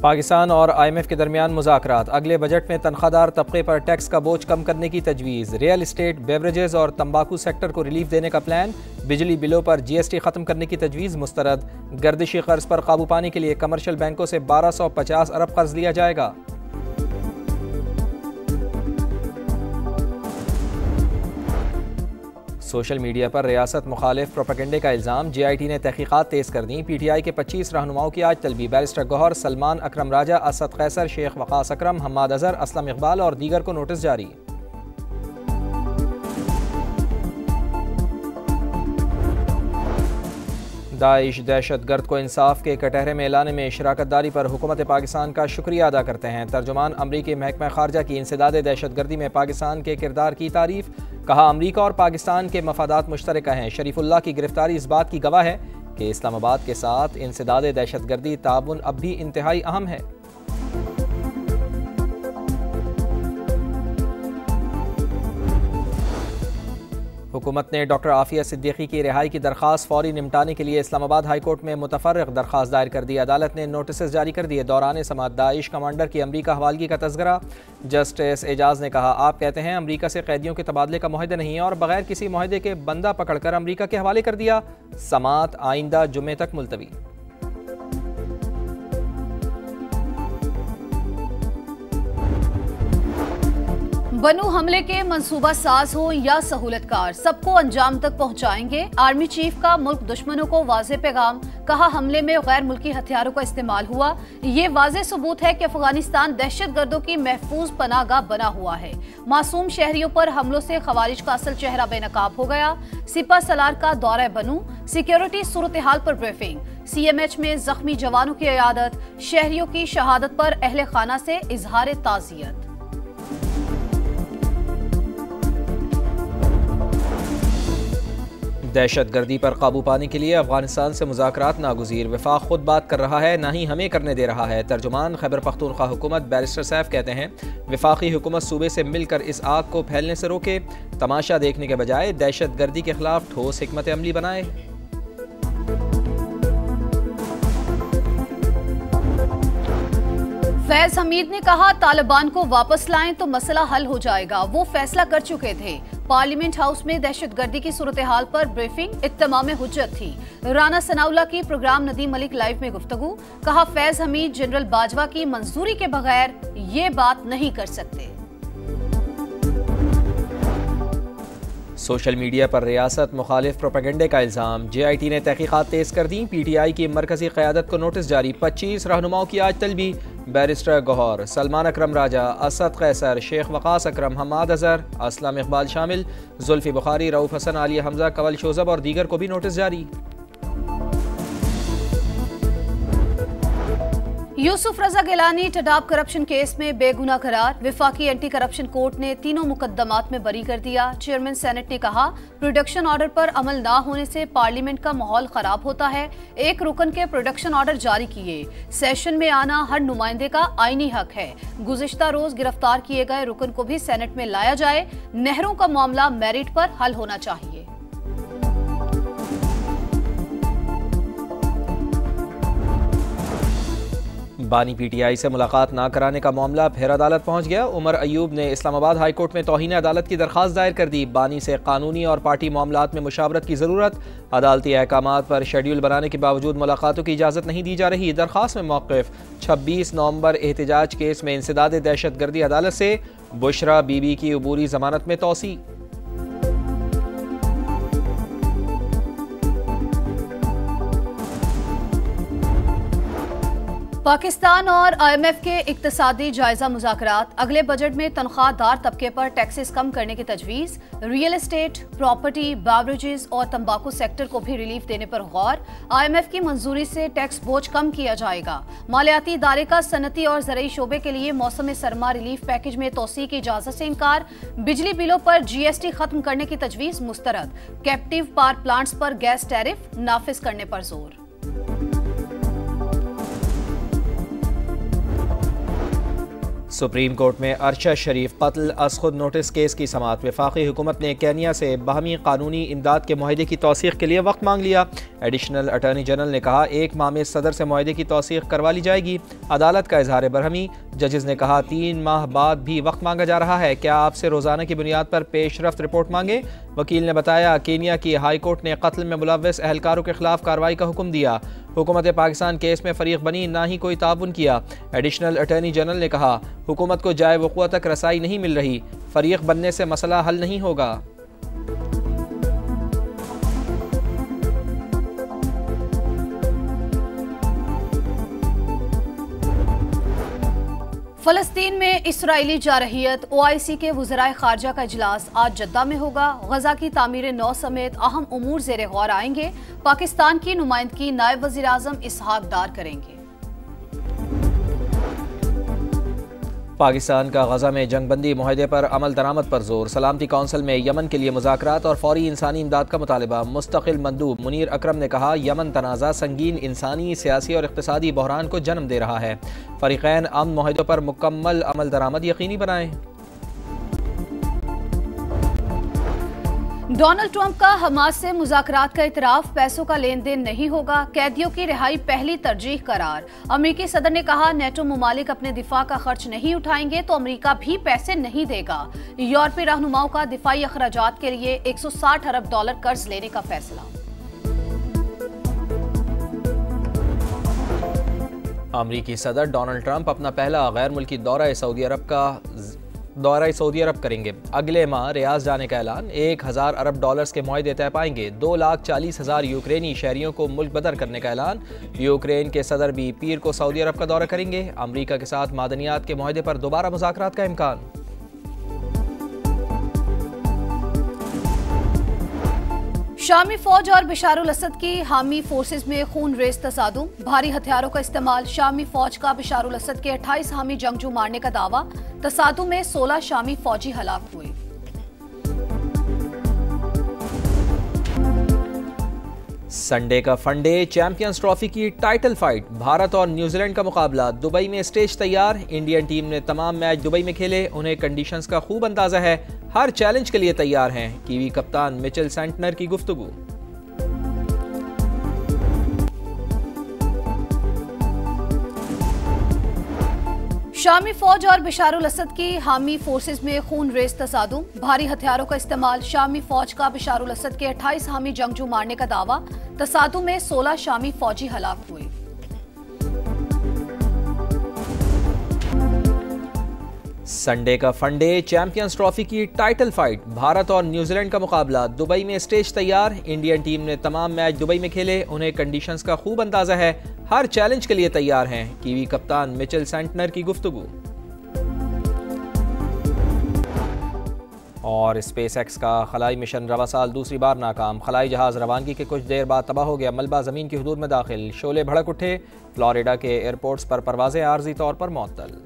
पाकिस्तान और IMF के दरमियान मुज़ाकरात। अगले बजट में तनख्वाहदार तबके पर टैक्स का बोझ कम करने की तजवीज़। रियल इस्टेट, बेवरेजेस और तंबाकू सेक्टर को रिलीफ देने का प्लान। बिजली बिलों पर GST ख़त्म करने की तजवीज़ मुस्तरद। गर्दिशी कर्ज पर काबू पाने के लिए कमर्शियल बैंकों से 1250 अरब कर्ज लिया जाएगा। सोशल मीडिया पर रियासत मुखालिफ प्रोपेगेंडे का इल्ज़ाम। JIT ने तहकीकात तेज़ कर दी। PTI के 25 रहनुमाओं की आज तलबी। बैरिस्टर गौहर, सलमान अकरम राजा, असद कैसर, शेख वकास अकरम, हम्माद अजहर, असलम इकबाल और दीगर को नोटिस जारी। दाइश दहशतगर्द को इंसाफ के कटहरे में लाने में शराकतदारी पर हुकूमत पाकिस्तान का शुक्रिया अदा करते हैं। तर्जुमान अमरीकी महकमा खारजा की इंसदाद दहशतगर्दी में पाकिस्तान के किरदार की तारीफ। कहा, अमरीका और पाकिस्तान के मफादात मुश्तरका हैं। शरीफुल्लाह की गिरफ्तारी इस बात की गवाह है कि इस्लामाबाद के साथ इंसदाद दहशतगर्दी ताउन अब भी इंतहाई अहम है। हुकूमत ने डॉक्टर आफिया सिद्दीकी की रिहाई की दरख्वास्त फौरी निपटाने के लिए इस्लामाबाद हाई कोर्ट में मुतफर्रिक दरख्वास्त दायर कर दी। अदालत ने नोटिस जारी कर दिए। दौरान समाअत दाइश कमांडर की अमरीका हवालगी का तज़किरा। जस्टिस एजाज ने कहा, आप कहते हैं अमरीका से कैदियों के तबादले का मुआहदा नहीं है और बगैर किसी मुआहदे के बंदा पकड़कर अमरीका के हवाले कर दिया। समाअत आइंदा जुम्मे तक मुलतवी। बनू हमले के मंसूबा साज हो या सहूलतकार, सबको अंजाम तक पहुंचाएंगे। आर्मी चीफ का मुल्क दुश्मनों को वाज़ेह पैगाम। कहा, हमले में गैर मुल्की हथियारों का इस्तेमाल हुआ। ये वाज़ेह सबूत है कि अफगानिस्तान दहशतगर्दों की महफूज पनाहगाह बना हुआ है। मासूम शहरियों पर हमलों से खवारिज का असल चेहरा बेनकाब हो गया। सिपा सलार का दौरा बनू। सिक्योरिटी सूरत हाल पर ब्रीफिंग। CMH में जख्मी जवानों की इयादत। शहरियों की शहादत पर अहले खाना से इजहार ताज़ियत। दहशतगर्दी पर काबू पाने के लिए अफगानिस्तान से मुज़ाकरात नागुज़ीर। वफाक खुद बात कर रहा है, ना ही हमें करने दे रहा है। तर्जुमान खैबर पख्तूनख्वा हुकूमत बैरिस्टर सैफ कहते हैं, वफाकी हुकूमत सूबे से मिलकर इस आग को फैलने से रोके। तमाशा देखने के बजाय दहशतगर्दी के खिलाफ ठोस हिकमत अमली बनाए। फैज हमीद ने कहा, तालिबान को वापस लाएं तो मसला हल हो जाएगा। वो फैसला कर चुके थे। पार्लियामेंट हाउस में दहशतगर्दी की सूरत हाल पर ब्रीफिंग। इत्तमाम हुज्जत थी। राना सनाउल्लाह की प्रोग्राम नदीम मलिक लाइव में गुफ्तगू। कहा, फैज हमीद जनरल बाजवा की मंजूरी के बगैर ये बात नहीं कर सकते। सोशल मीडिया पर रियासत मुखालिफ प्रोपेगेंडे का इल्ज़ाम। JIT ने तहकीकात तेज़ कर दी। PTI की मरकजी क़यादत को नोटिस जारी। 25 रहनुमाओं की आज तलबी। बैरिस्टर गौहर, सलमान अकरम राजा, असद कैसर, शेख वकास अकरम, हम्माद अजहर, असलम इकबाल शामिल। जुल्फी बुखारी, रऊफ हसन, आलिया हमजा, कवल शोजब और दीगर को भी नोटिस जारी। यूसुफ रजा गिलानी टडाब करप्शन केस में बेगुनाह करार। विफाकी एंटी करप्शन कोर्ट ने तीनों मुकदमात में बरी कर दिया। चेयरमैन सेनेट ने कहा, प्रोडक्शन ऑर्डर पर अमल ना होने से पार्लियामेंट का माहौल खराब होता है। एक रुकन के प्रोडक्शन ऑर्डर जारी किए। सेशन में आना हर नुमाइंदे का आईनी हक है। गुज़िश्ता रोज गिरफ्तार किए गए रुकन को भी सेनेट में लाया जाए। नहरों का मामला मेरिट पर हल होना चाहिए। बानी PTI से मुलाकात ना कराने का मामला फिर अदालत पहुंच गया। उमर अयूब ने इस्लामाबाद हाई कोर्ट में तौहीन अदालत की दरख्वास्त दायर कर दी। बानी से कानूनी और पार्टी मामलात में मुशावरत की ज़रूरत। अदालती अहकामात पर शेड्यूल बनाने के बावजूद मुलाकातों की इजाज़त नहीं दी जा रही। दरख्वास्त में मौक़िफ़। 26 नवंबर एहतजाज केस में इंसदाद दहशतगर्दी अदालत से बुशरा बीबी की अबूरी ज़मानत में तौसी। पाकिस्तान और IMF के इक्तिसादी जायजा मुज़ाकरात। अगले बजट में तनख्वाहदार तबके पर टैक्सेस कम करने की तजवीज़। रियल एस्टेट, प्रॉपर्टी, बेवरेजेस और तंबाकू सेक्टर को भी रिलीफ देने पर गौर। IMF की मंजूरी से टैक्स बोझ कम किया जाएगा। मालियाती इदारे का सनती और ज़रई शोबे के लिए मौसम सरमा रिलीफ पैकेज में तोसी की इजाज़त से इनकार। बिजली बिलों पर GST खत्म करने की तजवीज़ मुस्तरद। कैप्टिव पावर प्लांट्स पर गैस टैरिफ नाफिज करने पर जोर। सुप्रीम कोर्ट में अरशद शरीफ कत्ल अज खुद नोटिस केस की समाअत। वफाकी हुकूमत ने केन्या से बाहमी कानूनी इमदाद के मुआहदे की तौसीक़ के लिए वक्त मांग लिया। एडिशनल अटॉर्नी जनरल ने कहा 1 माह में सदर से मुआहदे की तौसीक़ करवा ली जाएगी। अदालत का इजहार बरहमी। जजेस ने कहा 3 माह बाद भी वक्त मांगा जा रहा है, क्या आपसे रोज़ाना की बुनियाद पर पेशरफ्त रिपोर्ट मांगे। वकील ने बताया केन्या की हाई कोर्ट ने कत्ल में मुलव्वस एहलकारों के खिलाफ कार्रवाई का हुक्म दिया। हुकूमत पाकिस्तान केस में फरीक बनी, ना ही कोई ताउन किया। एडिशनल अटॉर्नी जनरल ने कहा हुकूमत को जाए वक़ुआ तक रसाई नहीं मिल रही, फरीक बनने से मसला हल नहीं होगा। फलस्तीन में इसराइली जारहियत OIC के वज़राए खारजा का इजलास आज जद्दा में होगा। गजा की तामीर नौ समेत अहम उमूर ज़ेरे गौर आएंगे। पाकिस्तान की नुमाइंदगी नायब वज़ीर आज़म इसहाक डार करेंगे। पाकिस्तान का गजा में जंगबंदी मुआहदे पर अमल दरामद पर जोर। सलामती कौंसिल में यमन के लिए मुज़ाकरात और फौरी इंसानी इमदाद का मुतालबा। मुस्तकिल मंदूब मुनीर अकरम ने कहा यमन तनाज़ा संगीन इंसानी, सियासी और इक़्तिसादी बहरान को जन्म दे रहा है। फ़रीक़ैन अमन मुआहदों पर मुकम्मल अमल दरामद यकीनी बनाएं। डोनाल्ड ट्रंप का हमास से मुज़ाकरात का इतराफ़, पैसों का लेन देन नहीं होगा। कैदियों की रिहाई पहली तरजीह करार। अमरीकी सदर ने कहा नेटो ममालिक अपने दिफा का खर्च नहीं उठाएंगे तो अमरीका भी पैसे नहीं देगा। यूरोपीय रहनुमाओं का दिफाई अखराजात के लिए $160 अरब कर्ज लेने का फैसला। अमरीकी सदर डोनाल्ड ट्रंप अपना पहला गैर मुल्की दौरा सऊदी अरब करेंगे। अगले माह रियाद जाने का ऐलान। $1000 अरब के मुआहदे तय पाएंगे। 2,40,000 यूक्रेनी शहरियों को मुल्क बदर करने का ऐलान। यूक्रेन के सदर भी पीर को सऊदी अरब का दौरा करेंगे। अमरीका के साथ मादनियात के मुआहदे पर दोबारा मुज़ाकरात का इम्कान। शामी फौज और बशारुल असद की हामी फोर्सेज में खून रेज तसादुम। भारी हथियारों का इस्तेमाल। शामी फौज का बशारुल असद के 28 हामी जंगजू मारने का दावा। तसादुम में 16 शामी फौजी हलाक हुए। संडे का फनडे। चैंपियंस ट्रॉफी की टाइटल फाइट। भारत और न्यूजीलैंड का मुकाबला। दुबई में स्टेज तैयार। इंडियन टीम ने तमाम मैच दुबई में खेले, उन्हें कंडीशंस का खूब अंदाजा है, हर चैलेंज के लिए तैयार हैं। कीवी कप्तान मिचेल सेंटनर की गुफ्तगू। शामी फौज और बशारुल असद की हामी फोर्सेज में खून रेज तसादुम। भारी हथियारों का इस्तेमाल। शामी फौज का बशारुल असद के 28 हामी जंगजू मारने का दावा। तसादुम में 16 शामी फौजी हलाक हुए। संडे का फनडे। चैंपियंस ट्रॉफी की टाइटल फाइट। भारत और न्यूजीलैंड का मुकाबला। दुबई में स्टेज तैयार। इंडियन टीम ने तमाम मैच दुबई में खेले, उन्हें कंडीशंस का खूब अंदाजा है, हर चैलेंज के लिए तैयार हैं। कीवी कप्तान मिचेल सेंटनर की गुफ्तगू। और स्पेसएक्स का खलाई मिशन रवा साल दूसरी बार नाकाम। खलाई जहाज रवानगी के कुछ देर बाद तबाह हो गया। मलबा ज़मीन की हदूद में दाखिल। शोले भड़क उठे। फ्लोरिडा के एयरपोर्ट्स पर परवाज़ें आर्जी तौर पर मुअत्तल।